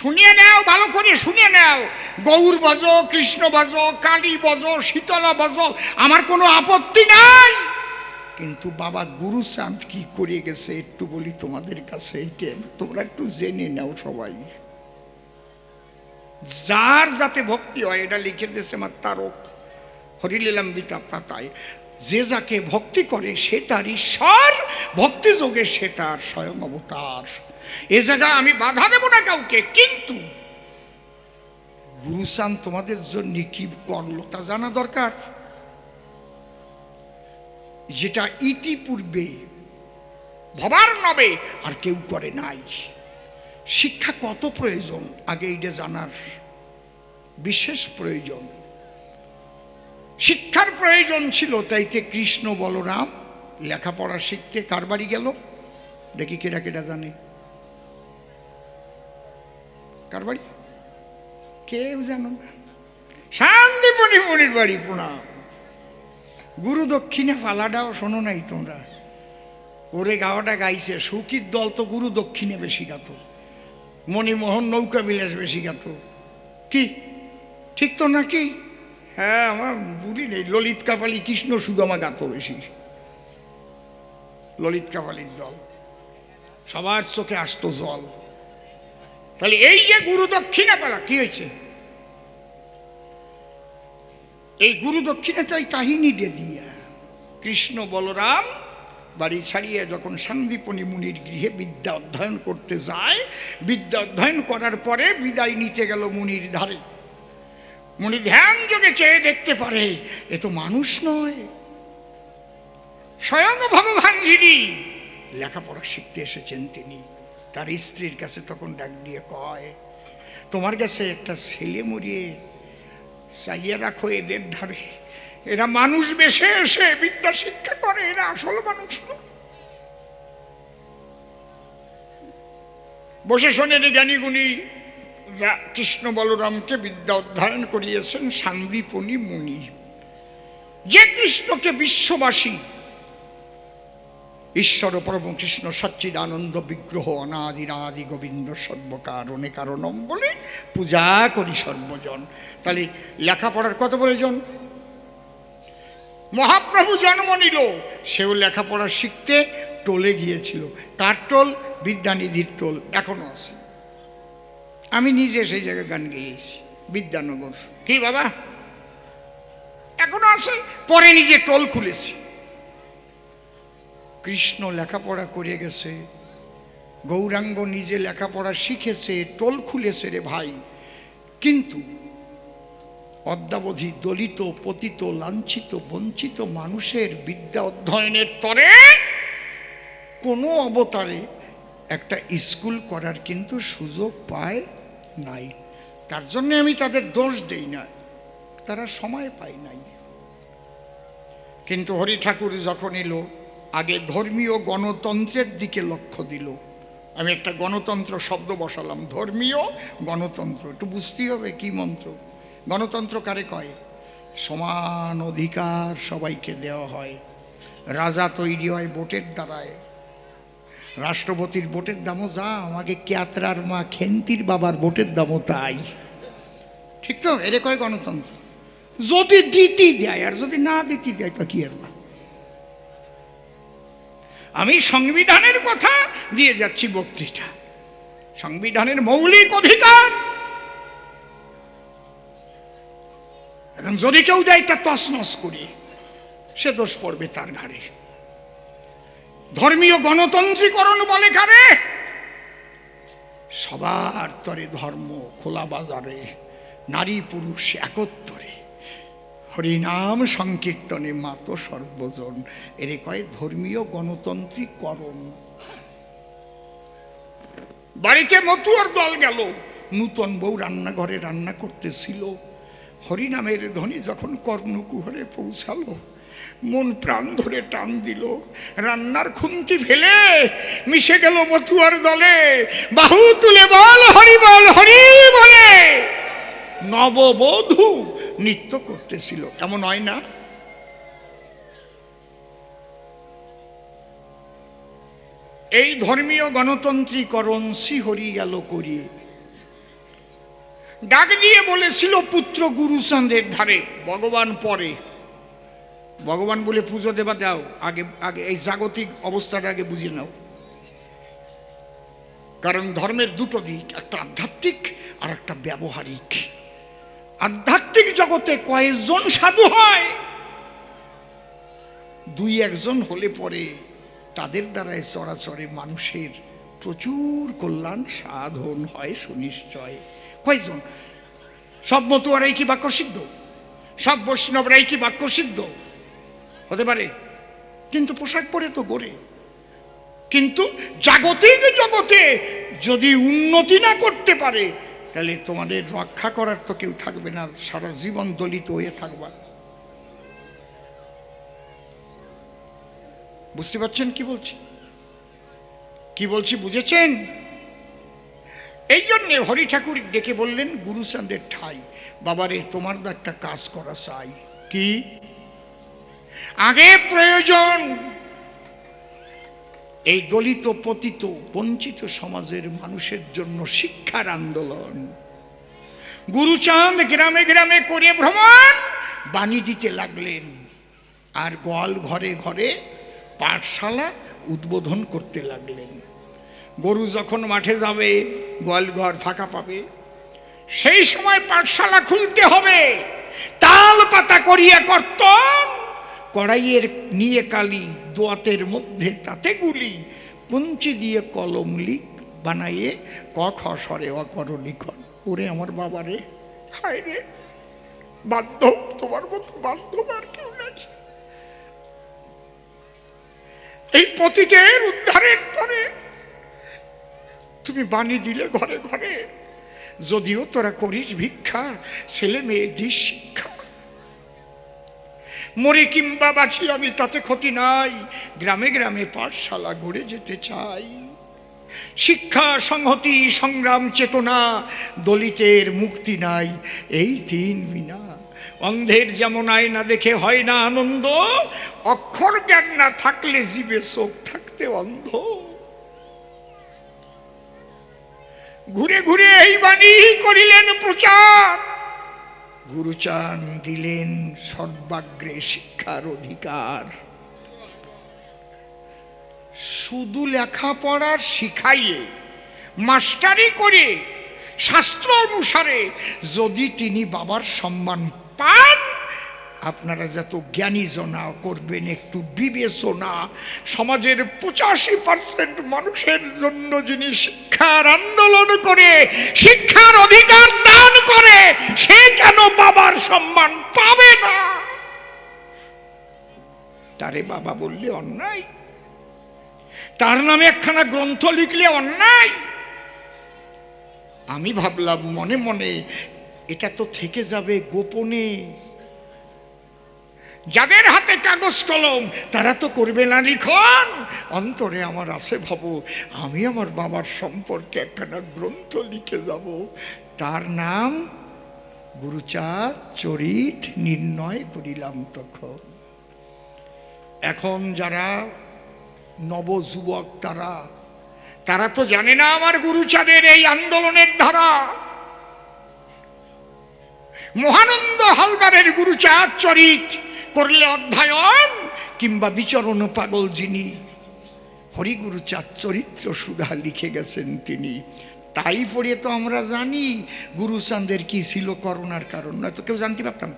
শুনিয়ে নাও, ভালো করে শুনিয়ে নাও। গৌর বাজো, কৃষ্ণ বাজো, কালী বাজো, শীতলা বাজো, আমার কোনো আপত্তি নাই। কিন্তু বাবা গুরুচাঁদ কি করে গেছে একটু বলি তোমাদের কাছে, এটা তোমরা একটু জেনে নাও সবাই। যার যাতে ভক্তি হয়, এটা লিখে দিয়েছে আমার তারক হরিলীলামৃতা পাতায়। যে যাকে ভক্তি করে সে তার ঈশ্বর, ভক্তি যোগে সে তার স্বয়ং অবতার। এ জায়গায় আমি বাধা দেব না কাউকে, কিন্তু গুরুচাঁদ তোমাদের জন্য কি করলো তা জানা দরকার, যেটা ইতিপূর্বে ভবার নবে আর কেউ করে নাই। শিক্ষা কত প্রয়োজন আগে এইটা জানার বিশেষ প্রয়োজন। শিক্ষার প্রয়োজন ছিল, তাইতে কৃষ্ণ বলরাম লেখাপড়া শিখতে কার বাড়ি গেল দেখি, কেডা কেডা জানে? কার বাড়ি? কেউ জানো না? শান্তিপনি মুনির বাড়ি। প্রণাম। গুরু দক্ষিণে পালাটাও শোনো নাই তোমরা? ওরে গাওয়াটা গাইছে, সুখীর দল তো গুরু দক্ষিণে বেশি গাত, মণিমোহন নৌকা বিলাস বেশি গাত। কি ঠিক তো নাকি? হ্যাঁ, আমার বুঝি নেই। ললিত কাপালি কৃষ্ণ সুদামা গাত বেশি। ললিত কাপালির দল সবার চোখে আসতো জল। তাহলে এই যে গুরু দক্ষিণা পালা, কি হয়েছে? এই গুরু দক্ষিণাটাই কাহিনী দিয়া কৃষ্ণ বলরাম বাড়ি ছাড়িয়ে যখন সান্দীপনী মুনির গৃহে বিদ্যা অধ্যয়ন করতে যায়, বিদ্যা অধ্যয়ন করার পরে বিদায় নিতে গেল মুনির ধারে। মুনি ধ্যান যোগে চেয়ে দেখতে পারে, এ তো মানুষ নয়, স্বয়ং ভগবান যিনি লেখাপড়া শিখতে এসেছেন তিনি। তার স্ত্রীর কাছে তখন ডাক দিয়ে কয়, তোমার কাছে একটা ছেলে মরিয়ে চাইয়ে রাখো এদের ধারে, এরা মানুষ বেশে এসে বিদ্যা শিক্ষা করে, এরা আসল মানুষ না। বসে শোনেন জ্ঞানী গুণী কৃষ্ণ বলরামকে বিদ্যা অধ্যয়ন করিয়েছেন সান্দীপনী মুনি। যে কৃষ্ণকে বিশ্ববাসী ঈশ্বর পরম কৃষ্ণ সচ্চিদানন্দ বিগ্রহ অনাদিরাদি গোবিন্দ সর্বকারণে কারণম বলে পূজা করি সর্বজন। তাহলে লেখাপড়ার কত প্রয়োজন? মহাপ্রভু জন্ম নিল, সেও লেখাপড়া শিখতে টোলে গিয়েছিল। কার টোল? বিদ্যানিধির টোল এখনো আছে। আমি নিজে সেই জায়গায় গান গেয়েছি, বিদ্যানগর। কি বাবা? এখনো আছে। পরে নিজে টোল খুলেছি। কৃষ্ণ লেখাপড়া করে গেছে, গৌরাঙ্গ নিজে লেখাপড়া শিখেছে, টোল খুলেছে রে ভাই। কিন্তু অদ্যাবধি দলিত, পতিত, লাঞ্ছিত, বঞ্চিত মানুষের বিদ্যা অধ্যয়নের তরে কোনো অবতারে একটা স্কুল করার কিন্তু সুযোগ পায় নাই। তার জন্য আমি তাদের দোষ দেই না, তারা সময় পায় নাই। কিন্তু হরি ঠাকুর যখন এলো, আগে ধর্মীয় গণতন্ত্রের দিকে লক্ষ্য দিল। আমি একটা গণতন্ত্র শব্দ বসালাম, ধর্মীয় গণতন্ত্র। একটু বুঝতেই হবে কি মন্ত্র। গণতন্ত্র কারে কয়? সমান অধিকার সবাইকে দেওয়া হয়। রাজা তৈরি হয় ভোটের দ্বারায়। রাষ্ট্রপতির ভোটের দামও যা, আমাকে ক্যাতরার মা খেন্তির বাবার ভোটের দামও তাই। ঠিক তো? এরে কয় গণতন্ত্র। যদি দিতে দেয়, আর যদি না দিতে দেয় তা কি আর না। আমি সংবিধানের কথা দিয়ে যাচ্ছি বক্তৃতা। সংবিধানের মৌলিক অধিকার, এখন যদি কেউ দেয় তা তছনছ করি, সে দোষ পড়বে তার ঘাড়ে। ধর্মীয় গণতন্ত্রীকরণ বলে কারে? সবার তরে ধর্ম, খোলা বাজারে, নারী পুরুষ একত্তরে, হরিনাম সংকীর্তনে মাত সর্বজন। এরে কয় ধর্মীয় গণতন্ত্রীকরণ। বাড়িতে মতুয়ার দল গেল, নূতন বউ রান্নাঘরে রান্না করতেছিল। হরিনামের ধ্বনি যখন কর্ণকুহরে পৌঁছালো, মন প্রাণ ধরে টান দিল, রান্নার খুন্তি ফেলে মিশে গেল মতুয়ার দলে। বাহু তুলে বল হরি বল, হরি বলে নববধূ নৃত্য করতেছিল। এমন হয় না? এই ধর্মীয় গণতন্ত্রীকরণ শ্রীহরি গেল করিয়ে। ডাক দিয়ে বলেছিল পুত্র গুরুচাঁদের ধারে, ভগবান পরে, ভগবান বলে পুজো দেবা দাও, আগে আগে এই জাগতিক অবস্থাটা আগে বুঝে নাও। কারণ ধর্মের দুটো দিক, একটা আধ্যাত্মিক আর একটা ব্যবহারিক। আধ্যাত্মিক জগতে কয়েকজন সাধু হয়, দুই একজন হলে পরে তাদের দ্বারাই চরাচরে মানুষের প্রচুর কল্যাণ সাধন হয় সুনিশ্চয়। কয়জন? সব মতুয়ারাই কি বাক্য সিদ্ধ? সব বৈষ্ণবরাই কি বাক্য সিদ্ধ? হতে পারে, কিন্তু পোশাক পরে তো গড়ে। কিন্তু জাগতিক জগতে যদি উন্নতি না করতে পারে, তাহলে তোমাদের রক্ষা করার তো কেউ থাকবে না, সারা জীবন দলিত হয়ে থাকবা। বুঝতে পারছেন কি বলছি? কি বলছি বুঝেছেন? এই জন্যে হরি ঠাকুর ডেকে বললেন গুরুচাঁদের ঠাই, বাবারে তোমার তো একটা কাজ করা চাই। কি? আগে প্রয়োজন এই দলিত পতিত বঞ্চিত সমাজের মানুষের জন্য শিক্ষার আন্দোলন। গুরুচাঁদ গ্রামে গ্রামে করে ভ্রমণ বাণী দিতে লাগলেন, আর গোয়াল ঘরে ঘরে পাঠশালা উদ্বোধন করতে লাগলেন। গরু যখন মাঠে যাবে, গোয়াল ঘর ফাঁকা পাবে, সেই সময় পাঠশালা খুলতে হবে। তাল পাতা করিয়া কর্তন, কড়াইয়ের নিয়ে কালি, দোয়াতের মধ্যে তাতে গুলি, পঞ্চি দিয়ে কলম লিখ বানাইয়ে ক খ স্বরে অকর লিখন। ওরে আমার বাবারে, হায় রে, বান্ধব তোমার মতো বান্ধব আর কেউ নাই। এই পতিতের উদ্ধারের তরে তুমি বাণী দিলে ঘরে ঘরে, যদিও তোরা করিস ভিক্ষা, ছেলে মেয়ে দিস শিক্ষা। মরে কিংবা বাঁচি আমি তাতে ক্ষতি নাই, গ্রামে গ্রামে পাঠশালা গড়ে যেতে চাই। শিক্ষা সংহতি সংগ্রাম চেতনা, দলিতের মুক্তি নাই এই তিন বিনা। অন্ধের যেমন আয়না দেখে হয় না আনন্দ, অক্ষর জ্ঞান না থাকলে জীবে চোখ থাকতে অন্ধ। ঘুরে ঘুরে এই বাণী করিলেন প্রচার, গুরুচাঁদ দিলেন সর্বাগ্রে শিক্ষার অধিকার। শুধু লেখাপড়ার শিখাইয়ে মাস্টারি করে শাস্ত্র অনুসারে যদি তিনি বাবার সম্মান পান, আপনারা যত জ্ঞানী জনা করবেন একটু বিবেচনা। সমাজের 85% মানুষের জন্য যিনি শিক্ষার আন্দোলন করে শিক্ষার অধিকার দান করে, সে কেন বাবার সম্মান পাবে না? তারে বাবা বললে অন্যায়, তার নামে একখানা গ্রন্থ লিখলে অন্যায়। আমি ভাবলাম মনে মনে, এটা তো থেকে যাবে গোপনে। যাদের হাতে কাগজ কলম তারা তো করবে না লিখন। অন্তরে আমার আছে ভাবো, আমি আমার বাবার সম্পর্কে একখানা গ্রন্থ লিখে যাব, তার নাম গুরুচাঁদ চরিত নির্ণয় করিলাম তখন। এখন যারা নবযুবক তারা তো জানে না আমার গুরুচাঁদের এই আন্দোলনের ধারা। মহানন্দ হালদারের গুরুচাঁদ চরিত করলে অধ্যয়ন, কিংবা বিচরণ পাগল যিনি হরিগুরুচাঁদ চরিত্র সুধা লিখে গেছেন তিনি, তাই পড়ে তো আমরা জানি গুরুচাঁদের কি ছিল করোনার কারণ। নয়তো কেউ জানতে পারতাম।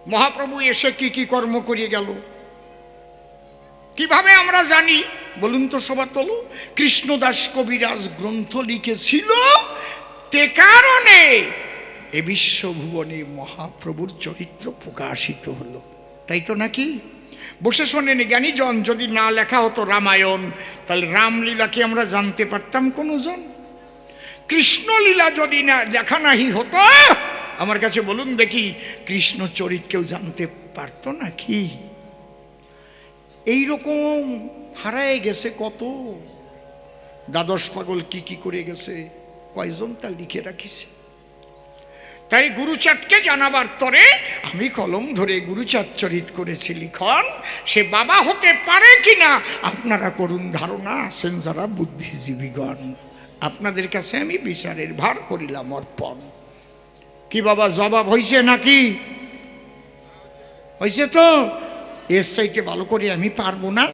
মহাপ্রভু এসে কি কি কর্ম করিয়ে গেল কিভাবে আমরা জানি বলুন তো সবার তলো? কৃষ্ণদাস কবিরাজ গ্রন্থ লিখেছিল, তে কারণে এ বিশ্বভুবনে মহাপ্রভুর চরিত্র প্রকাশিত হলো। তাই তো নাকি? বসে শোনেন জ্ঞানীজন, যদি না লেখা হতো রামায়ণ, তাহলে রামলীলা কি আমরা জানতে পারতাম কোনজন? কৃষ্ণলীলা যদি না লেখা নাহি হতো, আমার কাছে বলুন দেখি, কৃষ্ণ চরিত কেউ জানতে পারতো নাকি? এইরকম হারায় গেছে কত। দ্বাদশ পাগল কি কি করে গেছে, কয়জন তা লিখে রাখিছে। তাই গুরুচাঁদকে জানাবার তরে আমি কলম ধরে গুরুচাঁদ চরিত করেছি লিখন। সে বাবা হতে পারে কিনা আপনারা করুন ধারণা, আছেন যারা বুদ্ধিজীবীগণ। আপনাদের কাছে আমি বিচারের ভার করিলাম অর্পণ। কি বাবা জবাব হইছে নাকি? হইছে তো? এর চাইতে ভালো করে আমি পারবো না।